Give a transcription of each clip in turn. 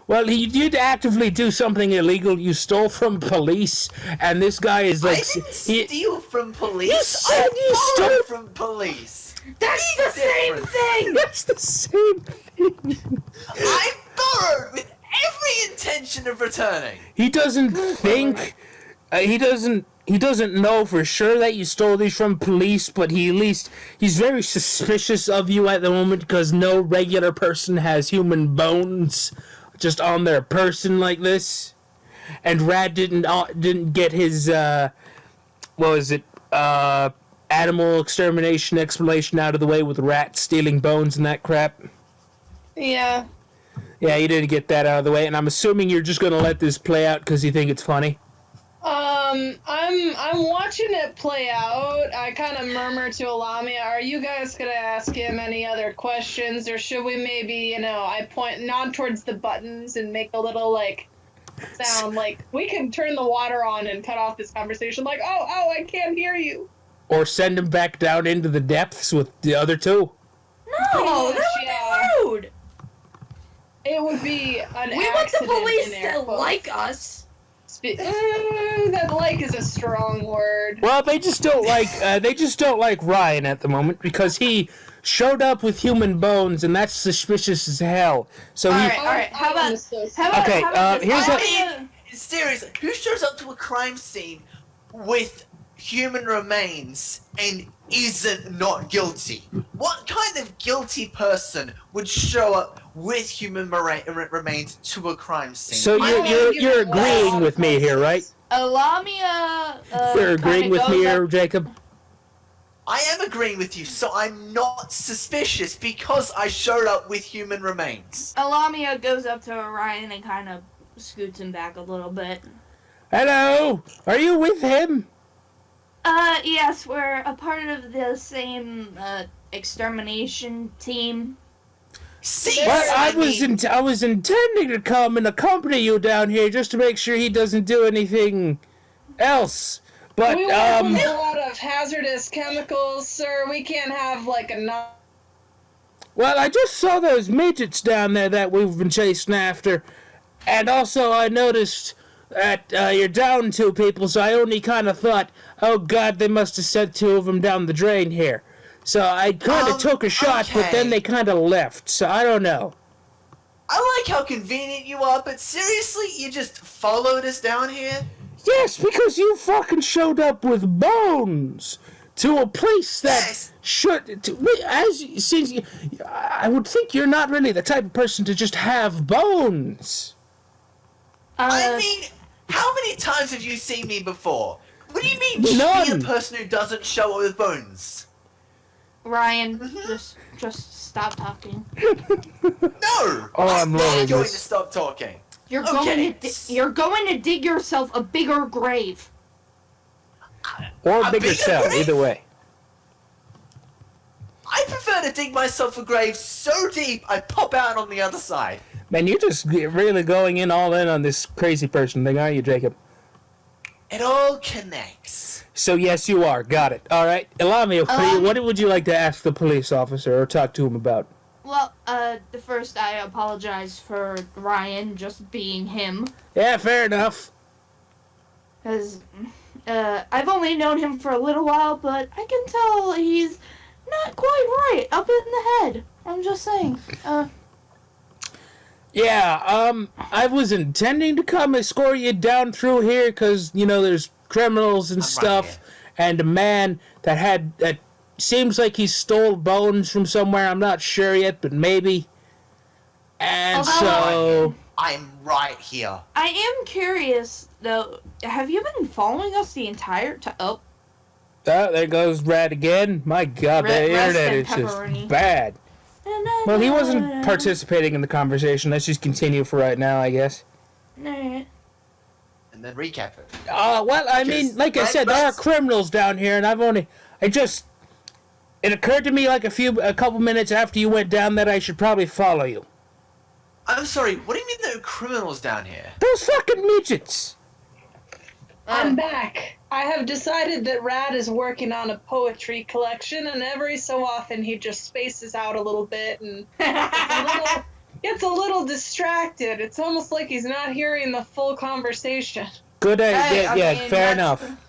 Well, you did actively do something illegal. You stole from police, and this guy is like... I didn't steal from police. You said you I stole borrowed from police. That's the same thing! That's the same thing. I borrowed with every intention of returning. He doesn't think... he doesn't know for sure that you stole these from police, but he's very suspicious of you at the moment because no regular person has human bones just on their person like this. And Rad didn't get his animal extermination explanation out of the way with rats stealing bones and that crap. Yeah. Yeah, you didn't get that out of the way, and I'm assuming you're just gonna let this play out because you think it's funny. I'm watching it play out. I kind of murmur to Alami, are you guys gonna ask him any other questions, or should we maybe, I nod towards the buttons and make a little, sound, we can turn the water on and cut off this conversation, oh, I can't hear you. Or send him back down into the depths with the other two. No, that would be rude. It would be an accident. We want the police to like us. That is a strong word. Well, they just don't like Ryan at the moment because he showed up with human bones, and that's suspicious as hell. So all right. How about Seriously, who shows up to a crime scene with human remains and isn't not guilty? What kind of guilty person would show up with human remains to a crime scene? So you're agreeing with me here, right? Lamia. You're agreeing with me here, Jacob? I am agreeing with you, so I'm not suspicious because I showed up with human remains. Lamia goes up to Ryan and kind of scoots him back a little bit. Hello, are you with him? Yes, we're a part of the same extermination team. See, well, I was intending to come and accompany you down here just to make sure he doesn't do anything else. But we work with a lot of hazardous chemicals, sir. We can't have Well, I just saw those midgets down there that we've been chasing after, and also I noticed that you're down 2 people, so I only kind of thought, oh god, they must have sent 2 of them down the drain here. So I kind of took a shot, but then they kind of left, so I don't know. I like how convenient you are, but seriously, you just followed us down here? Yes, because you fucking showed up with bones to a place that I would think you're not really the type of person to just have bones. I mean, how many times have you seen me before? What do you mean, none? Be the person who doesn't show up with bones? Ryan, just stop talking. No! I'm not going to stop talking. You're going to dig yourself a bigger grave. Or a bigger cell, either way. I prefer to dig myself a grave so deep I pop out on the other side. Man, you're just really going all in on this crazy person thing, aren't you, Jacob? It all connects. So yes, you are. Got it. All right. Elamia, what would you like to ask the police officer or talk to him about? Well, first I apologize for Ryan just being him. Yeah, fair enough. Because I've only known him for a little while, but I can tell he's not quite right up in the head. I'm just saying. Yeah, I was intending to come escort you down through here because, there's criminals and stuff, right, and a man that seems like he stole bones from somewhere. I'm not sure yet, but maybe. And so... I'm right here. I am curious, though. Have you been following us the entire time? Oh, there goes Brad again. My God, the internet is just bad. Well, he wasn't participating in the conversation. Let's just continue for right now, I guess. Alright. And then recap it. Well, I mean, like I said, there are criminals down here, and it occurred to me like a couple minutes after you went down that I should probably follow you. I'm sorry, what do you mean there are criminals down here? Those fucking midgets! I'm back. I have decided that Rad is working on a poetry collection, and every so often he just spaces out a little bit, and gets a little distracted. It's almost like he's not hearing the full conversation. Good idea. Hey, I Yeah, mean, fair that's- enough.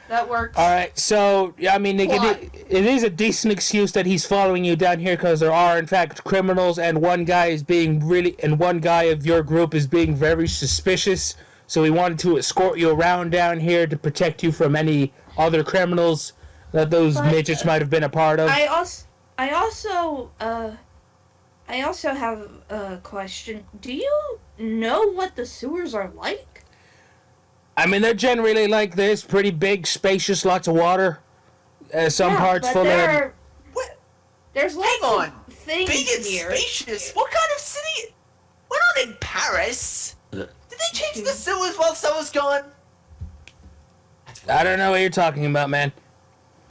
That works. All right, so I mean, it is a decent excuse that he's following you down here because there are, in fact, criminals, and one guy of your group is being very suspicious. So we wanted to escort you around down here to protect you from any other criminals that those midgets might have been a part of. I also have a question. Do you know what the sewers are like? I mean, they're generally like this, pretty big, spacious, lots of water. Some parts full of. What? There's lots Hang on. of things Big and here. spacious? What kind of city? We're not in Paris. Did they change the sewers while summer's gone? I don't know what you're talking about, man.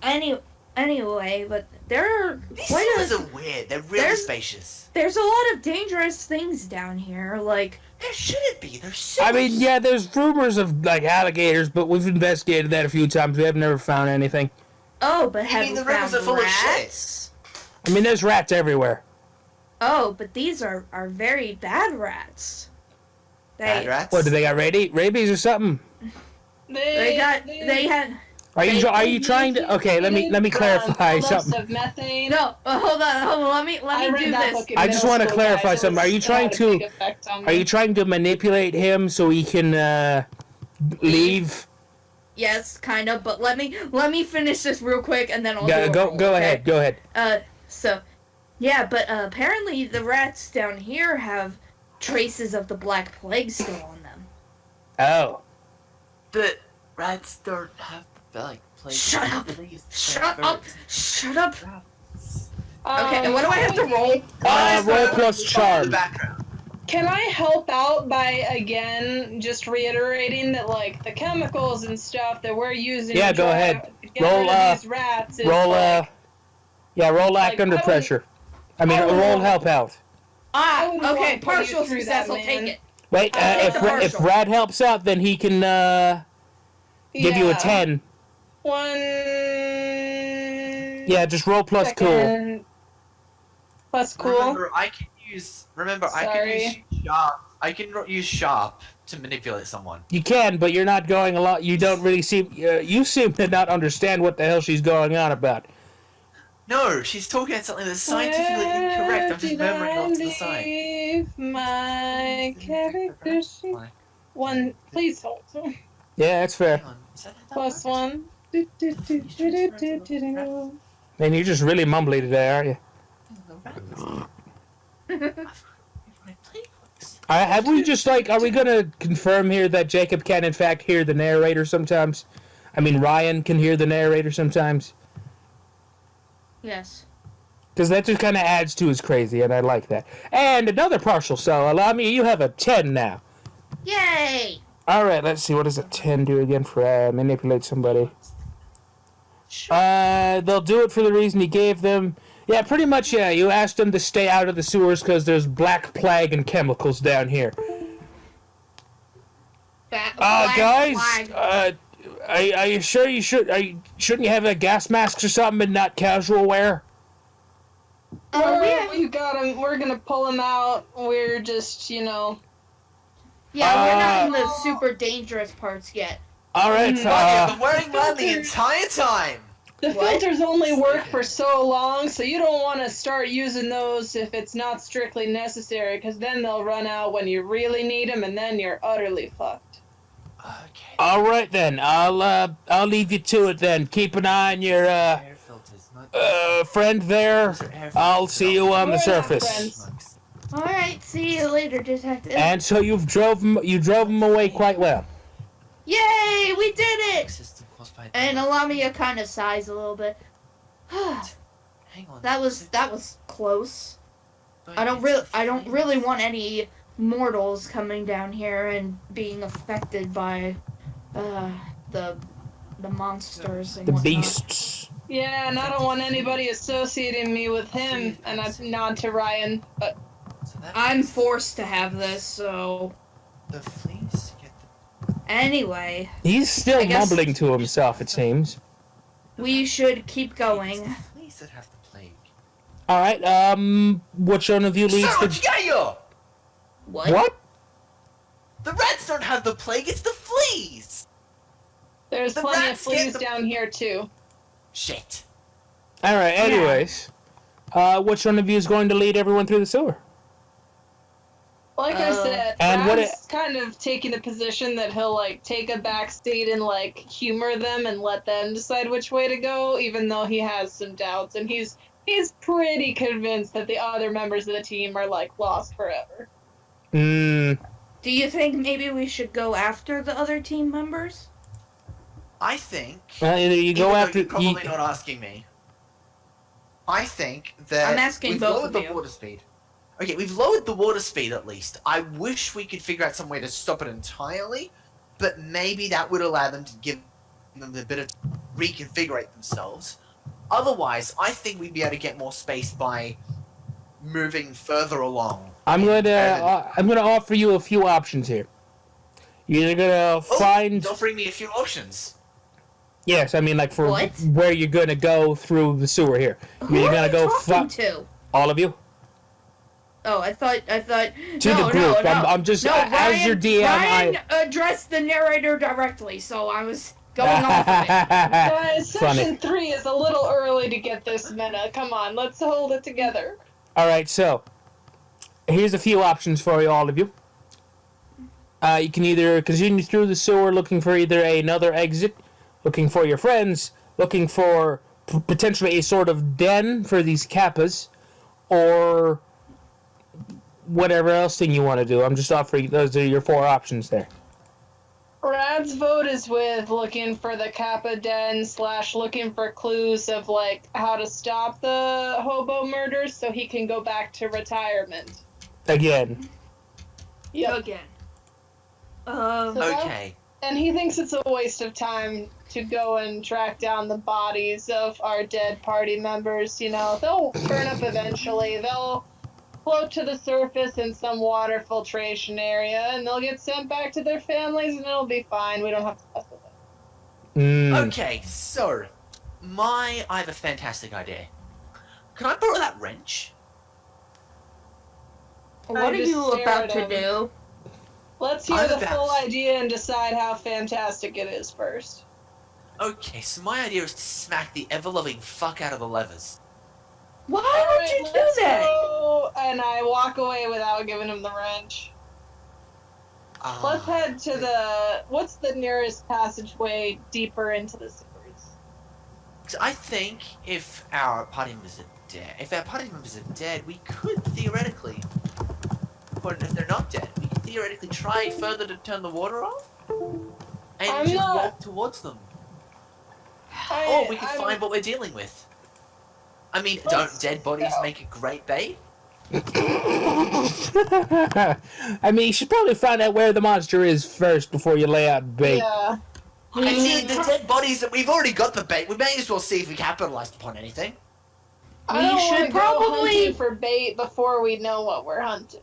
Anyway, but there are These quite sewers a, are weird. They're really spacious. there's a lot of dangerous things down here. Like, There shouldn't be. There's sewers. I mean, yeah, there's rumors of like alligators, but we've investigated that a few times. We have never found anything. oh, but have mean you the rivers found are full of shit? rats? I mean, there's rats everywhere. Oh, but these are very bad rats. Bad rats? What, do they got rabies or something? They had. Are you trying to? Okay, let me clarify something. Of methane. No, hold on. Let me I read do that this. book in I just middle want to school, clarify guys. something. Are you It trying had a big to? effect on Are me. you trying to manipulate him so he can leave? Yes, kind of. But let me finish this real quick, and then I'll do a Go roll, go okay? ahead. Go ahead. So, yeah, but apparently the rats down here have traces of the Black Plague still on them. Oh. The rats don't have the like place. Shut up! Shut up! Shut up! Okay, Um, and what do I have to roll? Roll plus charm. Background. Can I help out by again just reiterating that like the chemicals and stuff that we're using? Yeah, to go try ahead. to get Roll, rid of these rats is Roll like, roll act like, under I would- pressure. I mean, I would roll want- help out. I wouldn't Okay, want to put you partial through success. that, I'll take man. it. Wait, I'll take if the if partial. Rad helps out, then he can give you a Yeah. 10. One. Yeah, just roll plus cool. second. Plus cool. Remember, I can use Sorry. sharp. I can use sharp to manipulate someone. You can, but you're not going a lot. You don't really seem. You seem to not understand what the hell she's going on about. No, she's talking about something that's scientifically incorrect. I'm just murmuring off to the side. Leave my character sheet. One, please hold. Yeah, that's fair. Hang on, is that Plus right? one. Do, do, do, do, do, do, do, do. Man, you're just really mumbly today, aren't you? Have we just like? Are we gonna confirm here that Jacob can in fact hear the narrator sometimes? I mean, Ryan can hear the narrator sometimes. Yes. Because that just kind of adds to his crazy, and I like that. And another partial, so allow me. You have a 10 now. Yay! All right, let's see. What does a 10 do again for manipulate somebody? They'll do it for the reason he gave them. Yeah, pretty much. Yeah, you asked them to stay out of the sewers because there's black plague and chemicals down here. Guys, are you sure you should? Shouldn't you have gas masks or something and not casual wear? We got him. We're gonna pull him out. We're just, Yeah, we're not in the super dangerous parts yet. All right. But you've been wearing one the entire time. The What? filters only work for so long, so you don't want to start using those if it's not strictly necessary, because then they'll run out when you really need them, and then you're utterly fucked. Okay. All right then. I'll leave you to it then. Keep an eye on your Air filters, not friend there. Those are air I'll filters, see you on the We're not surface. friends. Alright, see you later, detective. And so you drove him away quite well. Yay! We did it! System caused by And allow me to kind of sighs a little bit. Hang on. that was close. I don't really want any mortals coming down here and being affected by the monsters and The whatnot. beasts. Yeah, and I don't want anybody associating me with him, and I nod to Ryan, but So that I'm means forced to have this, so the fleas get anyway, He's still I guess- mumbling to himself, it seems. we should keep It's going. the fleas that have the plague. All right. Which one of you leads Sir, the? Gaia! What? The rats don't have the plague, it's the fleas! There's The plenty of rats get fleas the- down here too. Shit. All right. Anyways, which one of you is going to lead everyone through the sewer? Like I said, And what Rad's kind of taking the position that he'll like take a back seat and like humor them and let them decide which way to go, even though he has some doubts, and he's pretty convinced that the other members of the team are like lost forever. Hmm. Do you think maybe we should go after the other team members? I think... Either you go even though after. you're probably not asking me. I think that I'm asking we've both lowered of the you. water speed. Okay, we've lowered the water speed at least. I wish we could figure out some way to stop it entirely, but maybe that would allow them to give them a bit of reconfigurate themselves. Otherwise, I think we'd be able to get more space by moving further along. I'm gonna offer you a few options here. You're either gonna find. He's offering me a few options. Yes, I mean like for What? where you're gonna go through the sewer here. Who You're are gonna you go talking to? all of you Oh, I thought. to No, the group. no. I'm just No, as your DM. Ryan addressed the narrator directly, so I was going off of it. Guys, Funny. section 3 is a little early to get this meta. Come on, let's hold it together. All right, so here's a few options for you, all of you. You can either continue through the sewer looking for either another exit, looking for your friends, looking for potentially a sort of den for these kappas, or whatever else thing you want to do. I'm just offering, those are your 4 options there. Rad's vote is with looking for the Kappa Den / looking for clues of like how to stop the hobo murders so he can go back to retirement. Again. Yep. Again. Okay. And he thinks it's a waste of time to go and track down the bodies of our dead party members. You know, they'll burn up eventually. They'll float to the surface in some water filtration area, and they'll get sent back to their families, and it'll be fine. We don't have to mess with it. Okay, so I have a fantastic idea. Can I borrow that wrench? What are just you stare about at to him. do? Let's hear I'm the about full to- idea and decide how fantastic it is first. Okay, so my idea is to smack the ever-loving fuck out of the levers. Why Alright, would you do let's that? go. And I walk away without giving him the wrench. Let's head to the... What's the nearest passageway deeper into the sewers? I think if our party members are dead, we could theoretically, but if they're not dead, we could theoretically try further to turn the water off and I'm just not- walk towards them. Or we could find what we're dealing with. I mean, don't Let's dead bodies go. make a great bait? I mean, you should probably find out where the monster is first before you lay out bait. Yeah. I mean, the dead bodies that we've already got the bait. We may as well see if we capitalized upon anything. I We don't should wanna go probably- hunting for bait before we know what we're hunting.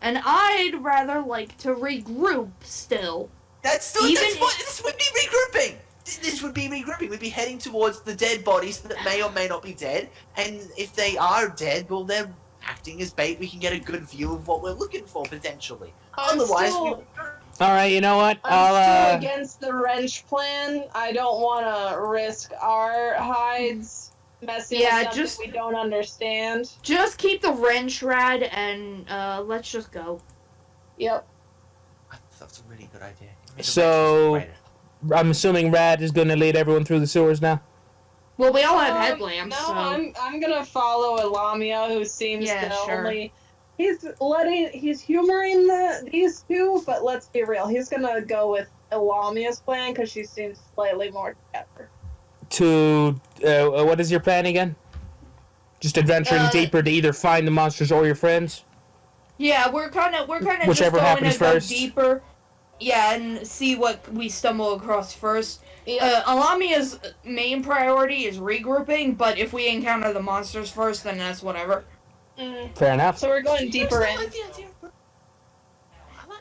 And I'd rather like to regroup still. This would be regrouping. This would be regrouping. We'd be heading towards the dead bodies that may or may not be dead, and if they are dead, well, they're acting as bait. We can get a good view of what we're looking for potentially. Otherwise, All right, you know what? I'm still I'll against the wrench plan. I don't want to risk our hides messing Yeah, with something just- we don't understand. Just keep the wrench, Rad, and let's just go. Yep. I thought that was a really good idea. I mean, the So- wrench was I'm assuming Rad is going to lead everyone through the sewers now. Well, we all have headlamps, No, so I'm gonna follow Elamia, who seems Yeah, to sure. only. He's humoring these two, but let's be real. He's gonna go with Elamia's plan because she seems slightly more together. What is your plan again? Just adventuring deeper to either find the monsters or your friends? yeah, we're kind of just Whichever going happens to go first. deeper. Yeah, and see what we stumble across first. Yeah. Alamia's main priority is regrouping, but if we encounter the monsters first, then that's whatever. Fair enough. So we're going deeper I in. like the idea of birth.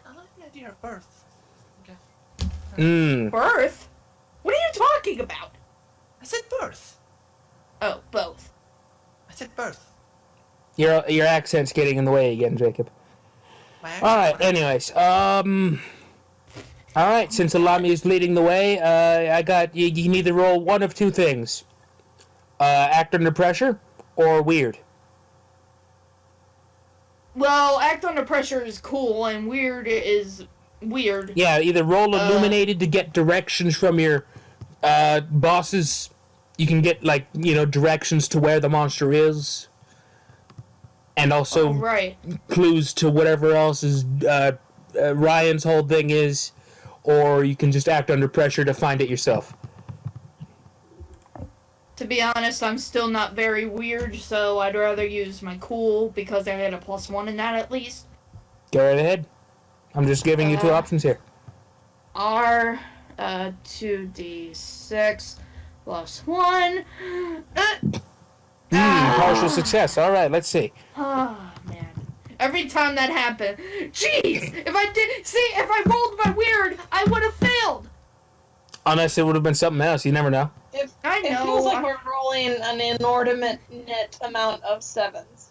I like the idea of birth. Okay. Mm. Birth? What are you talking about? I said birth. Oh, both. said both. Your accent's getting in the way again, Jacob. All right. Anyways, all right. Since Alami is leading the way, I got you. You can either roll one of two things: act under pressure or weird. Well, act under pressure is cool, and weird is weird. Yeah, either roll illuminated to get directions from your bosses. You can get directions to where the monster is, and also Right. clues to whatever else is Ryan's whole thing is, or you can just act under pressure to find it yourself. To be honest, I'm still not very weird, so I'd rather use my cool because I had a +1 in that at least. Go right ahead. I'm just giving you two options here. R 2d6 +1. Partial success. All right, let's see. Oh man! Every time that happened, jeez! If I rolled my weird, I would have failed. Unless it would have been something else, you never know. I know. It feels like we're rolling an inordinate amount of 7s.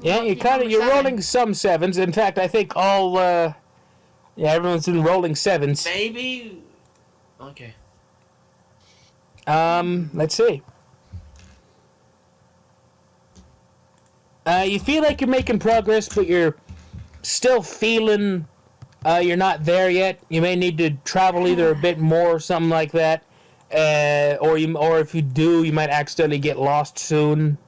Yeah, you're rolling some 7s. In fact, I think everyone's been rolling 7s. Maybe. Okay. Let's see. You feel like you're making progress, but you're still feeling you're not there yet. You may need to travel either a bit more or something like that, or if you do, you might accidentally get lost soon.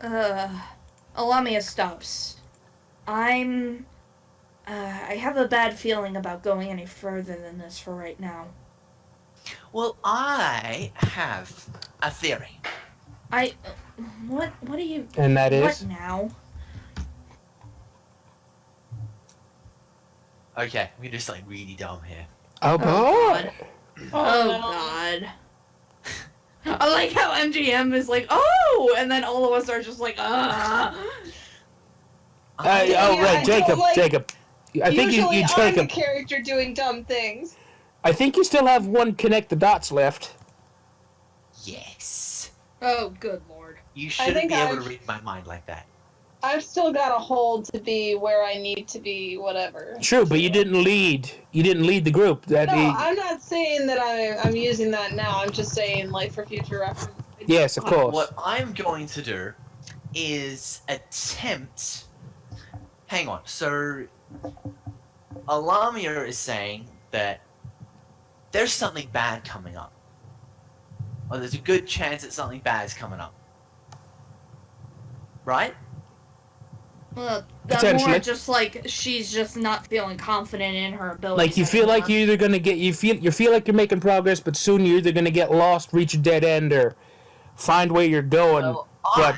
Alamia stops. I have a bad feeling about going any further than this for right now. Well, I have a theory. What do you... And that is? What now? Okay, we're just really dumb here. Oh, God. Oh, no. God. I like how MGM is like, oh! And then all of us are just like, right, I Jacob. don't like- Jacob. I think Usually you I'm the Jacob. character doing dumb things. I think you still have one connect the dots left. Yes. oh, good lord. You I shouldn't think be able to I've- read my mind like that. I've still got a hold to be where I need to be, whatever. True, but you didn't lead. You didn't lead the group. No, I'm not saying that I'm using that now. I'm just saying, like, for future reference. Yes, of course. What I'm going to do is attempt. Hang on. So, Alamir is saying that there's something bad coming up. Or there's a good chance that something bad is coming up. Right? Well, that's Potentially. more just like she's just not feeling confident in her abilities. Like you feel like anymore. you're either gonna get you feel like you're making progress, but soon you're either gonna get lost, reach a dead end, or find where you're going. Well, but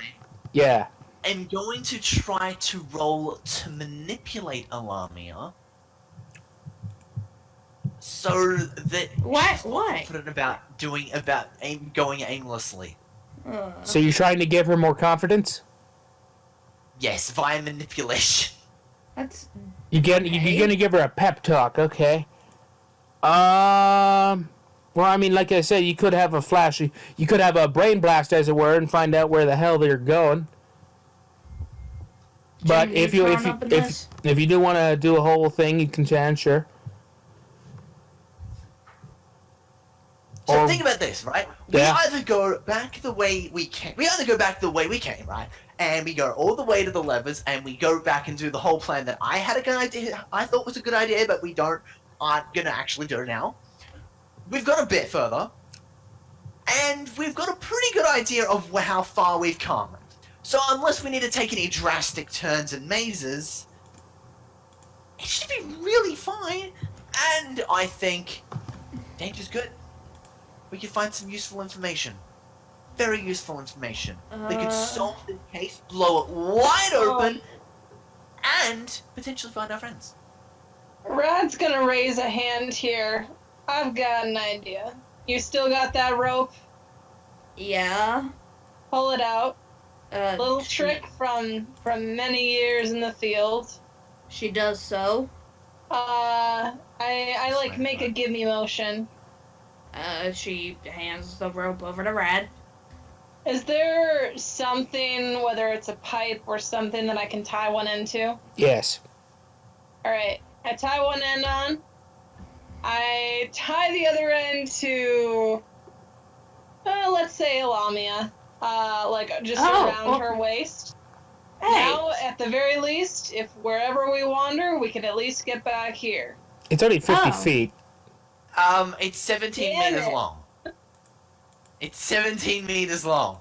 yeah, I'm going to try to roll to manipulate Alamia so that Why- she's more why? confident about going aimlessly. so you're trying to give her more confidence. Yes, via manipulation. That's You're Okay. gonna give her a pep talk, okay? Well, I mean, like I said, you could have a flash. You could have a brain blast, as it were, and find out where the hell they're going. But Jim, if you you drawn up in this? if you do want to do a whole thing, you can sure. So Or- think about this, right? Yeah. We either go back the way we came. We either go back the way we came, right? And we go all the way to the levers, and we go back and do the whole plan that I had a good idea. I thought was a good idea, but aren't gonna actually do it now. We've got a bit further, and we've got a pretty good idea of how far we've come. So unless we need to take any drastic turns and mazes, it should be really fine. And I think danger's good. We could find some useful information. Very useful information. We could solve the case, blow it wide open, and potentially find our friends. Rad's gonna raise a hand here. I've got an idea. You still got that rope? yeah. Pull it out. Little she- trick from many years in the field. She does so. I like make a give me motion. She hands the rope over to Rad. Is there something, whether it's a pipe or something, that I can tie one into? Yes. Alright, I tie one end on. I tie the other end to, let's say Lamia. Just around her waist. Hey. Now, at the very least, if wherever we wander, we can at least get back here. It's only 50 feet. It's 17 Damn meters it. long. It's 17 meters long.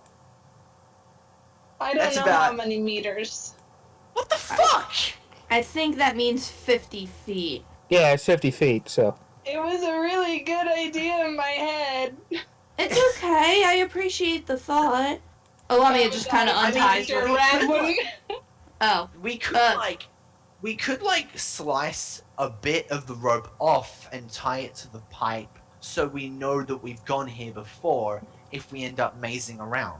I don't That's know about- how many meters. What the fuck? I think that means 50 feet. Yeah, it's 50 feet, so. It was a really good idea in my head. It's okay. I appreciate the thought. Lamia just kind of I mean, unties sure. her. Rad wouldn't. Oh. We could slice a bit of the rope off and tie it to the pipe so we know that we've gone here before if we end up mazing around.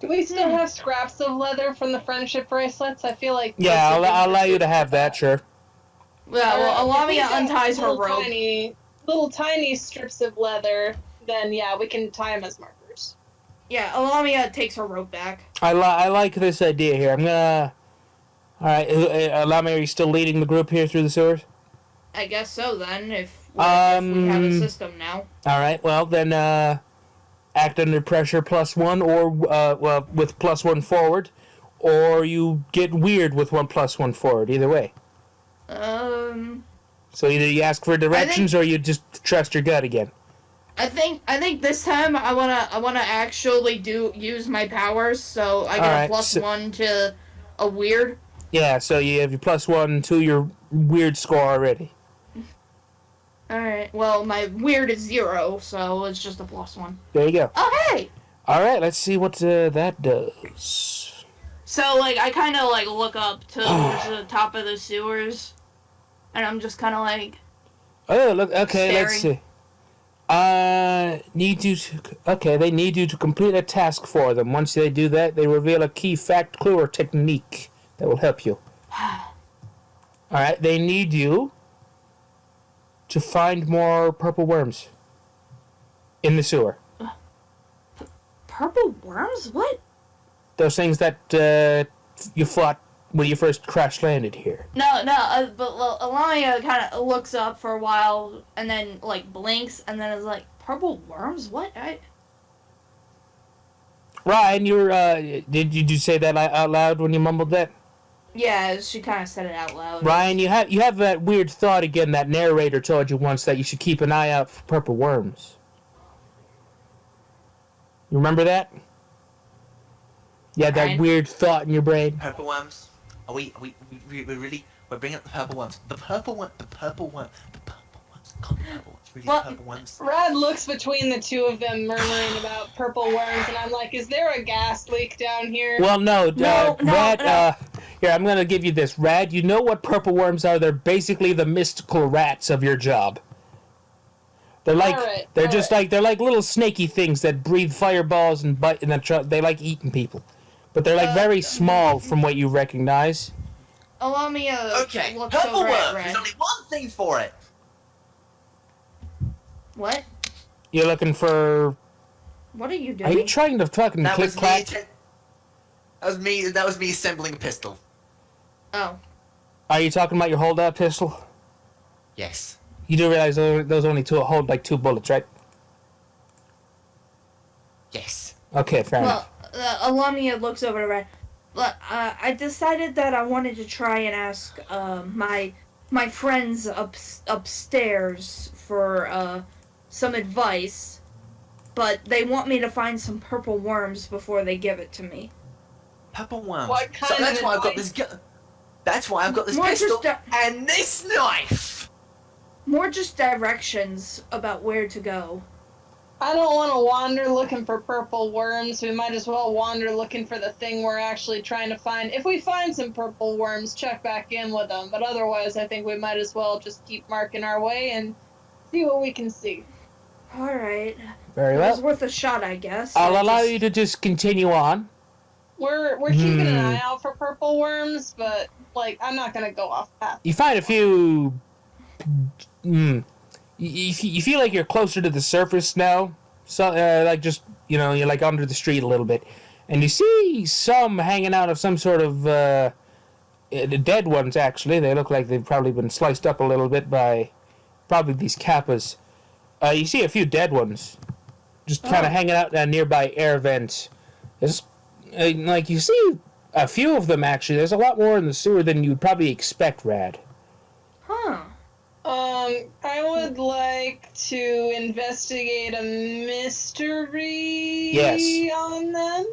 Do we still have scraps of leather from the friendship bracelets? I feel like. Yeah, I'll allow you to have that, sure. Yeah, well, If we Lamia got unties her little rope. Little tiny strips of leather, then yeah, we can tie them as markers. Yeah, Lamia takes her rope back. I like this idea here. I'm gonna. Alright, Lamia, are you still leading the group here through the sewers? I guess so then, if we have a system now. Alright, well then, act under pressure +1, or, with +1 forward, or you get weird with 1 +1 forward, either way. So either you ask for directions or you just trust your gut again. I think this time I wanna actually use my powers, so I get a +1 to a weird. Yeah, so you have your +1 to your weird score already. Alright, well my weird is 0, so it's just a +1. There you go. Oh hey! Alright, let's see what that does. So like I kinda like look up towards the top of the sewers, and I'm just kinda like Oh, look, okay, let's staring. see. They need you to complete a task for them. Once they do that, they reveal a key fact, clue, or technique that will help you. Alright, they need you to find more purple worms in the sewer. Purple worms? What? Those things that you fought when you first crash landed here. No, but Lamia kind of looks up for a while and then like blinks and then is like, purple worms? What? Ryan, did you say that out loud when you mumbled that? Yeah, she kind of said it out loud. Ryan, you have that weird thought again that narrator told you once that you should keep an eye out for purple worms. You remember that? You had that Ryan? weird thought in your brain. Purple worms? Are we really? We're bringing up the purple worms. The purple worms. God, the purple worms. Really, Well- purple worms. Rad looks between the two of them, murmuring about purple worms, and I'm like, is there a gas leak down here? Well, no, No, Rad. no. Here, I'm gonna give you this, Rad. You know what purple worms are? They're basically the mystical rats of your job. They're like they're like little snaky things that breathe fireballs and bite, and they like eating people. But they're like very small from what you recognize. Lamia Okay, looks purple over at worms. Red. There's only one thing for it. What? You're looking for. What are you Are doing? you trying to fucking That click was me. clack? That was me assembling a pistol. Oh. Are you talking about your hold-out pistol? Yes. You do realize those only hold like 2 bullets, right? Yes. Okay, fair enough. Well, Lamia looks over to Red. Look, I decided that I wanted to try and ask my friends upstairs for some advice, but they want me to find some purple worms before they give it to me. Purple worms. What kind So of that's why I've got advice? this gun. That's why I've got this More pistol just and this knife. More just directions about where to go. I don't want to wander looking for purple worms. We might as well wander looking for the thing we're actually trying to find. If we find some purple worms, check back in with them. But otherwise, I think we might as well just keep marking our way and see what we can see. All right. Very It was well. worth a shot, I guess. I'll allow you to just continue on. We're keeping an eye out for purple worms, but like I'm not gonna go off path. You find a few. You feel like you're closer to the surface now. So, like just you're like under the street a little bit, and you see some hanging out of some sort of the dead ones. Actually, they look like they've probably been sliced up a little bit by probably these kappas. You see a few dead ones, just kind of hanging out down nearby air vents. It's like you see a few of them actually. There's a lot more in the sewer than you'd probably expect, Rad. Huh. I would like to investigate a mystery Yes. on them.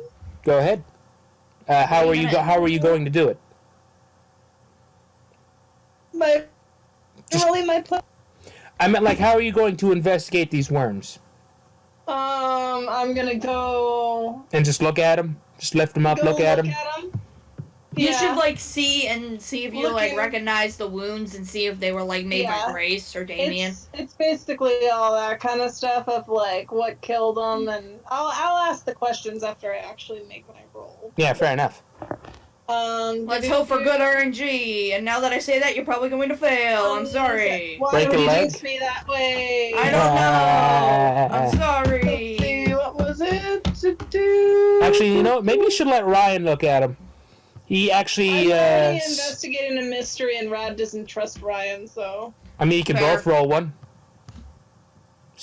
Go ahead. How are you going to do it? But really, my plan. I meant, like, how are you going to investigate these worms? I'm gonna go. And just look at them? Just lift them up, look at them? You Yeah. should like see if you like Looking- recognize the wounds and see if they were like made by Yeah. Grace or Damien. It's basically all that kind of stuff of like what killed them, and I'll ask the questions after I actually make my roll. Yeah, fair enough. Let's hope for good RNG. And now that I say that, you're probably going to fail. I'm sorry. Why Break would a you leg? jinx me that way? I don't know. I'm Let's sorry. see, what was it to do? Actually, you know what? Maybe you should let Ryan look at him. He actually, I'm already investigating a mystery, and Rad doesn't trust Ryan, so. I mean, you can Fair. both roll one.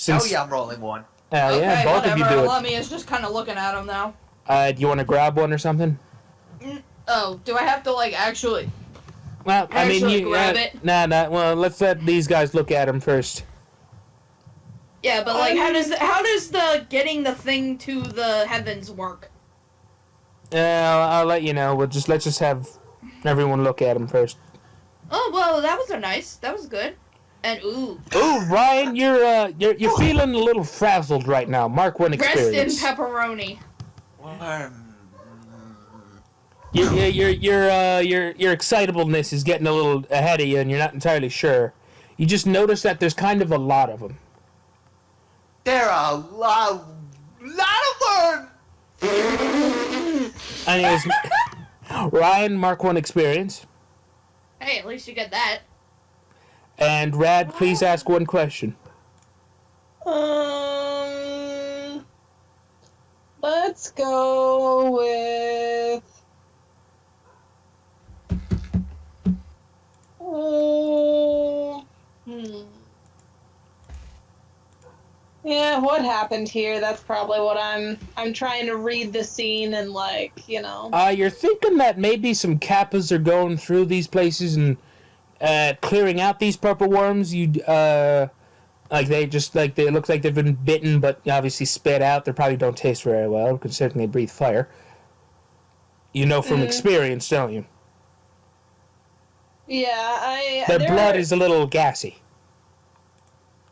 Oh yeah, I'm rolling one. Yeah, Okay, both of you whatever. do it. Lamia's just kind of looking at him now. Do you want to grab one or something? Oh, do I have to like actually? Well, I mean, Actually you grab it? Nah. Well, let's let these guys look at him first. Yeah, but like, how does the getting the thing to the heavens work? I'll let you know. Let's just have everyone look at him first. Oh well, that was nice. That was good. And ooh, Ooh, Ryan, you're feeling a little frazzled right now. Mark one breast and experience. pepperoni. Your excitableness is getting a little ahead of you, and you're not entirely sure. You just notice that there's kind of a lot of them. There are a lot of worms. Anyways, Ryan, mark one experience, Hey, at least you get that. and Rad, please ask one question. Let's go with. Yeah, what happened here? That's probably what I'm trying to read the scene and like, you know. You're thinking that maybe some kappas are going through these places and clearing out these purple worms. They look like they've been bitten, but obviously spit out. They probably don't taste very well, considering they breathe fire. You know from experience, don't you? Yeah, Their blood is a little gassy.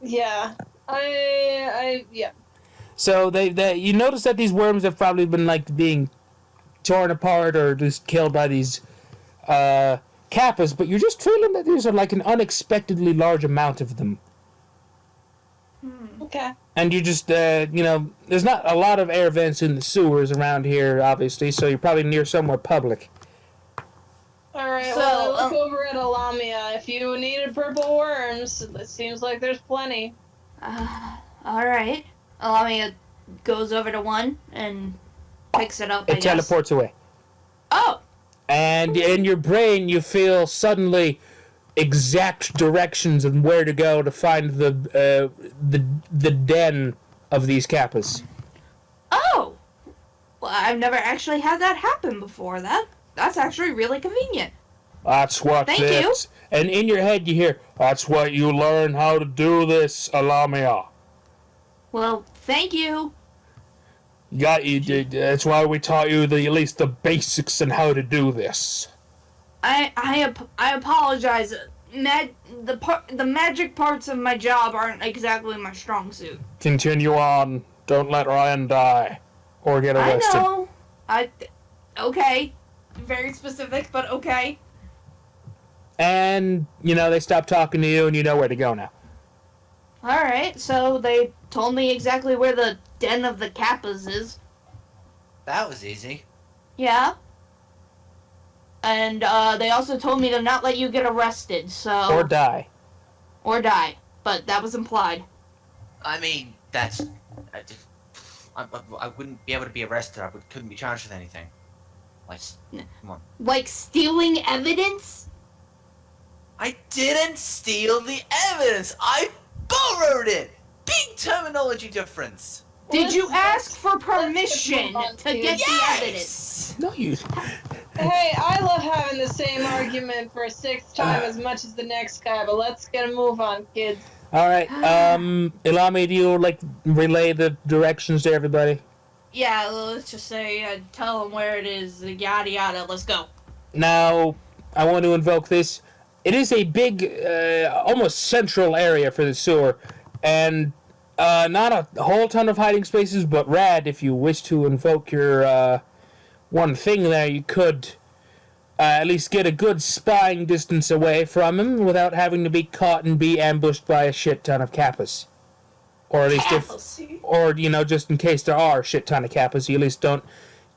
Yeah. Yeah. So you notice that these worms have probably been like being torn apart or just killed by these kappas, but you're just feeling that these are like an unexpectedly large amount of them. Okay. And you just, there's not a lot of air vents in the sewers around here, obviously, so you're probably near somewhere public. Alright, So, well, I look over at Alamia. If you needed purple worms, it seems like there's plenty. Alright. Lamia goes over to one and picks it up, I It guess. teleports away. Oh! And in your brain, you feel suddenly exact directions of where to go to find the den of these kappas. Oh! Well, I've never actually had that happen before. That's actually really convenient. That's what Thank this. And in your head, you hear, "That's what you learn how to do this, Alamia." Well, thank you. That's why we taught you at least the basics on how to do this. I apologize. The magic parts of my job aren't exactly my strong suit. Continue on. Don't let Ryan die or get arrested. I know. Okay. Very specific, but okay. And, they stop talking to you and you know where to go now. Alright, so they told me exactly where the den of the kappas is. That was easy. Yeah. And they also told me to not let you get arrested, so... Or die. Or die. But that was implied. I mean, that's I wouldn't be able to be arrested. Couldn't be charged with anything. Like, come on. Like stealing evidence? I didn't steal the evidence. I borrowed it. Big terminology difference. Did you ask for let's permission move on to to- get the evidence? Yes. No, you. Hey, I love having the same argument for a sixth time as much as the next guy, but let's get a move on, kids. All right. Ilami, do you like relay the directions to everybody? Yeah, let's just say, tell them where it is, yada yada, let's go. Now, I want to invoke this. It is a big, almost central area for the sewer, and not a whole ton of hiding spaces, but rad, if you wish to invoke your one thing there, you could at least get a good spying distance away from him without having to be caught and be ambushed by a shit ton of kappas. Or at least just in case there are a shit ton of kappas, you at least don't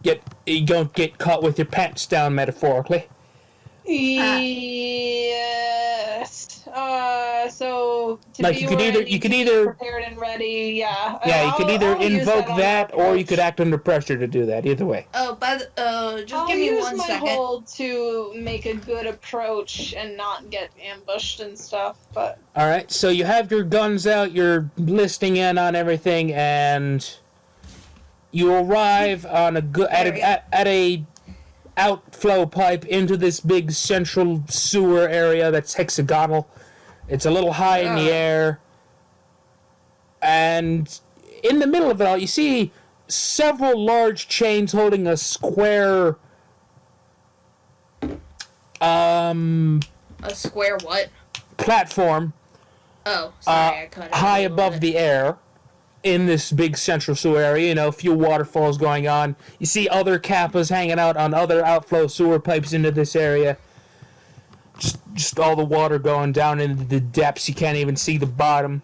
get caught with your pants down, metaphorically. Yes. So to Like, be you could where I either- need you could to be either- prepared and ready. Yeah. Yeah, you could either I'll use invoke on that, my or you could approach. act under pressure to do that. Either way. Oh, just I'll give me use 1 my second. hold to make a good approach and not get ambushed and stuff. But All right, so you have your guns out, you're listening in on everything, and you arrive on at a outflow pipe into this big central sewer area that's hexagonal. It's a little high in the air, and in the middle of it all, you see several large chains holding a square. A square what? Platform Oh, sorry, I cut it high a little above bit. the air in this big central sewer area. You know, a few waterfalls going on. You see other kappas hanging out on other outflow sewer pipes into this area. Just all the water going down into the depths. You can't even see the bottom.